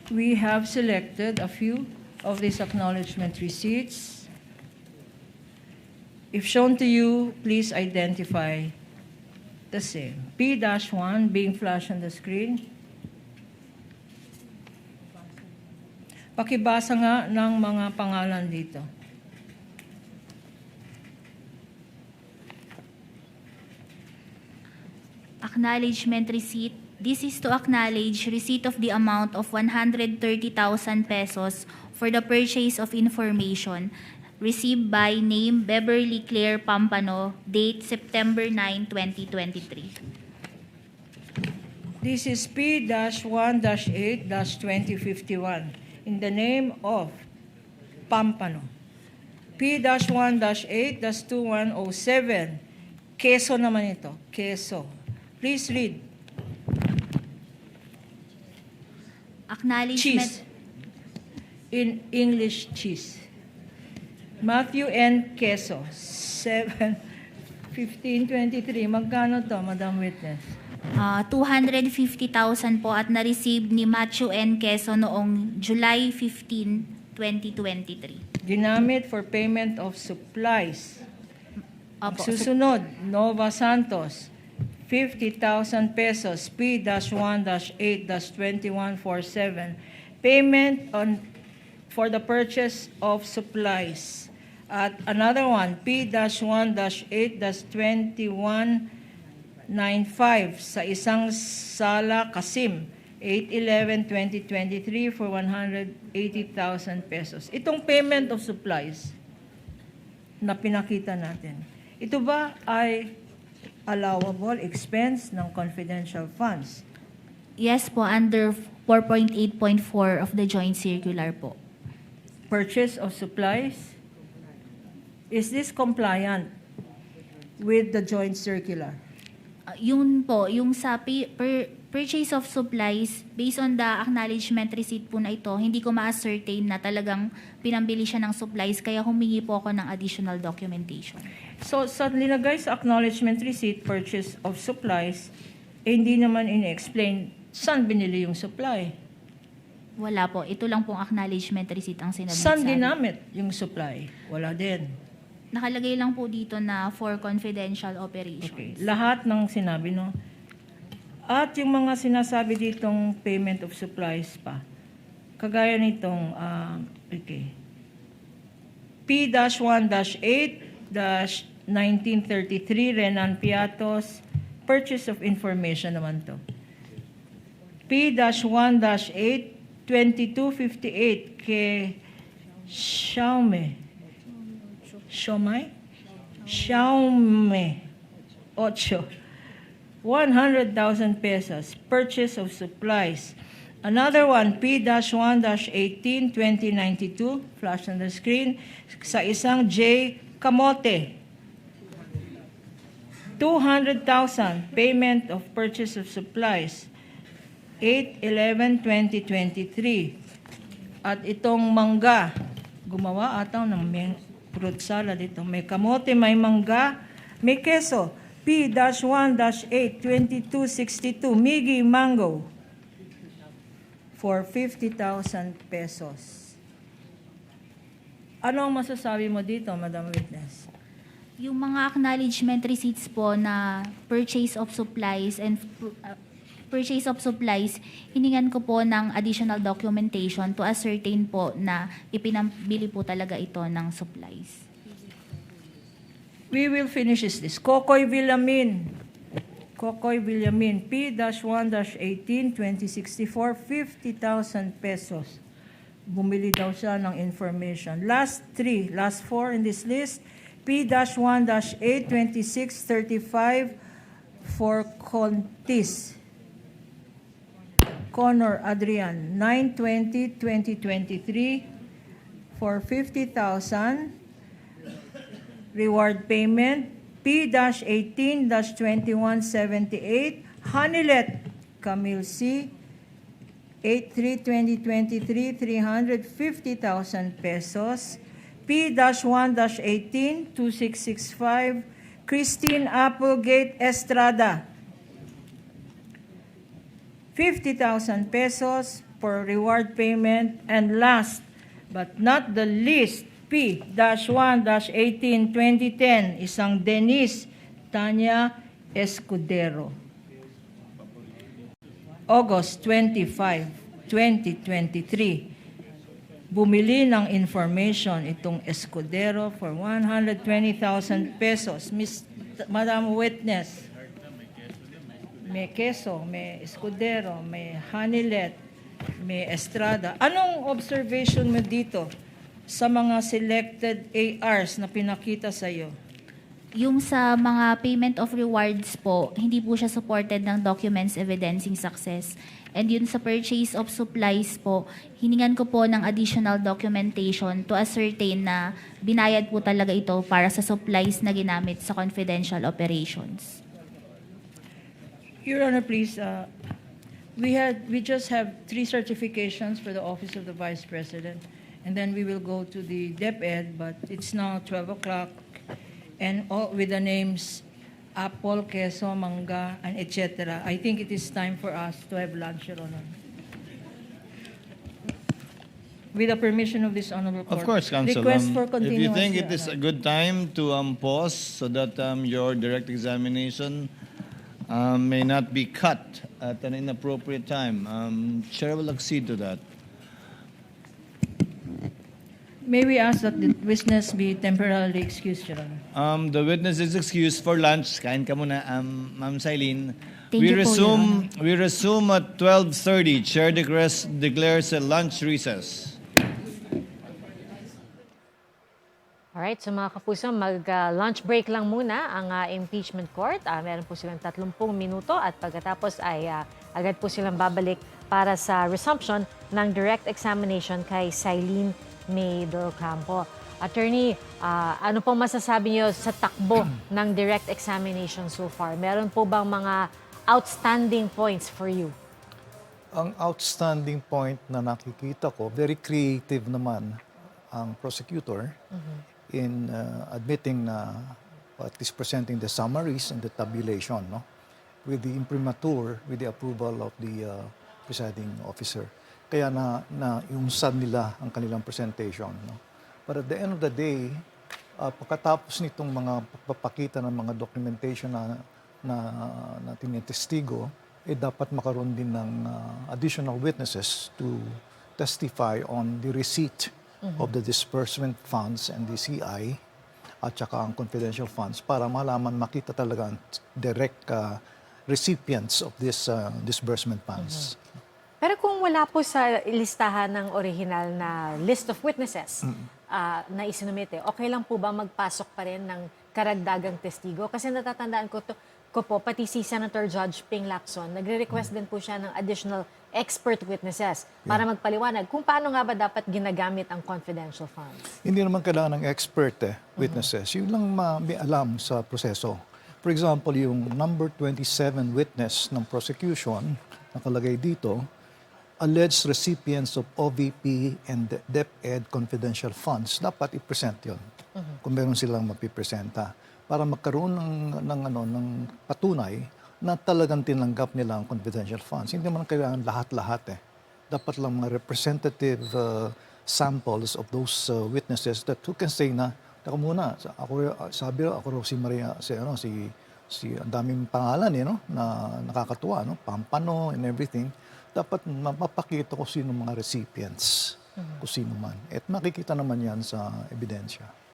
We have selected a few of these acknowledgement receipts. If shown to you, please identify the same. P-1 being flashed on the screen. Pakibasa nga ng mga pangalan dito. Acknowledgement receipt. This is to acknowledge receipt of the amount of 130,000 pesos for the purchase of information received by name Beverly Claire Pampano, date September 9, 2023. This is P-1-8-2051 in the name of Pampano. P-1-8-2107. Quezon naman ito. Quezon. Please read. Acknowledgement. Cheese. In English, cheese. Matthew N. Queso, 7-15-23. Magkano to, Madam Witness? 250,000 po at na-receive ni Matthew N. Queso noong July 15, 2023. Ginamit for payment of supplies. Opo. Susunod, Nova Santos, 50,000 pesos, P-1-8-2147. Payment for the purchase of supplies. At another one, P-1-8-2195 sa isang Sala Kasim, 8/11/2023 for 180,000 pesos. Itong payment of supplies na pinakita natin, ito ba ay allowable expense ng confidential funds? Yes po, under 4.8.4 of the joint circular po. Purchase of supplies? Is this compliant with the joint circular? Yun po, yung sa purchase of supplies, based on the acknowledgement receipt po na ito, hindi ko ma-ascertain na talagang pinambili siya ng supplies, kaya humingi po ako ng additional documentation. So, sa nilagay sa acknowledgement receipt, purchase of supplies, hindi naman in-explain saan binili yung supply. Wala po. Ito lang pong acknowledgement receipt ang sinabit Saan sa akin. ginamit yung supply? Wala din. Nakalagay lang po dito na for confidential operations. Okay. Lahat ng sinabi, no? At yung mga sinasabi ditong payment of supplies pa, kagaya nitong, okay, P-1-8-1933, Renan Piatos, purchase of information naman to. P-1-8-2258, kay Xiaomi, 8, 100,000 pesos, purchase of supplies. Another one, P-1-18, 2092, flash on the screen, sa isang J. Camote. 200,000, payment of purchase of supplies. 8/11/2023. At itong mangga, gumawa ataw ng fruit salad ito. May kamote, may mangga, may keso. P-1-8-2262, Miggy Mango, for 50,000 pesos. Ano ang masasabi mo dito, Madam Witness? Yung mga acknowledgement receipts po na purchase of supplies and purchase of supplies, hiningan ko po ng additional documentation to ascertain po na ipinambili po talaga ito ng supplies. We will finish this. Kokoy Villamin, P-1-18, 2064, 50,000 pesos. Bumili daw siya ng information. Last four in this list, P-1-8, 2635, for Contis. Connor Adrian, 9/20/2023, for 50,000. Reward payment, P-18-2178, Hanilet Camille C, 8/3/2023, 350,000 pesos. P-1-18, 2665, Christine Applegate Estrada, 50,000 pesos. for reward payment. And last but not the least, P-1-18-2010, isang Denise Tanya Escudero. August 25, 2023, bumili ng information itong Escudero for 120,000 pesos. Madam Witness, may Queso, may Escudero, may Hanilet, may Estrada. Anong observation mo dito sa mga selected ARs na pinakita sa iyo? Yung sa mga payment of rewards po, hindi po siya supported ng documents evidencing success. And yun sa purchase of supplies po, hiningan ko po ng additional documentation to ascertain na binayad po talaga ito para sa supplies na ginamit sa confidential operations. Your Honor, please, we just have 3 certifications for the Office of the Vice President, and then we will go to the DepEd, but it's now 12 o'clock, and all with the names Apple, Queso, Mangga, and etc. I think it is time for us to have lunch, Your Honor. With the permission of this honorable court. Of course, Counsel. Request for If continuance, you think Your it is a Honor. good time to pause so that your direct examination may not be cut at an inappropriate time, Chair will accede to that. May we ask that the witness be temporarily excused, Your Honor? The witness is excused for lunch. Kain ka muna, Ma'am Silene. Thank you po, Your Honor. We resume at 12:30. Chair declares a lunch recess. Alright, so mga kapuso, mag-lunch break lang muna ang impeachment court. Meron po silang 30 minuto at pagkatapos ay agad po silang babalik para sa resumption ng direct examination kay Silene May Del Campo. Attorney, ano pong masasabi niyo sa takbo ng direct examination so far? Meron po bang mga outstanding points for you? Ang outstanding point na nakikita ko, very creative naman ang prosecutor in admitting na, at least presenting the summaries and the tabulation, no? With the imprimatur, with the approval of the presiding officer. Kaya na iunsad nila ang kanilang presentation, no? But at the end of the day, pagkatapos nitong mga pagpapakita ng mga documentation na tinitestigo, dapat makaroon din ng additional witnesses to testify on the receipt of the disbursement funds and the CI at saka ang confidential funds para malaman, makita talaga ang direct recipients of this disbursement funds. Pero kung wala po sa listahan ng original na list of witnesses na isinumite, okay lang po ba magpasok pa rin ng karagdagang testigo? Kasi natatandaan ko po, pati si Senator Judge Ping Lacson, nagre-request din po siya ng additional expert witnesses para magpaliwanag kung paano nga ba dapat ginagamit ang confidential funds. Hindi naman kailangan ng expert witnesses. Yun lang may alam sa proseso. For example, yung number 27 witness ng prosecution, nakalagay dito, alleged recipients of OVP and DepEd confidential funds, dapat i-present yun. Kung meron silang mapipresenta. Para magkaroon ng patunay na talagang tinanggap nila ang confidential funds. Hindi naman kailangan lahat-lahat Dapat lang mga representative samples of those witnesses that who can say na, taka muna, ako raw si Maria, ang daming pangalan no? Na nakakatuwa, no? Pampano and everything. Dapat mapapakita ko sino mga recipients, kung sino man. At makikita naman yan sa ebidensya.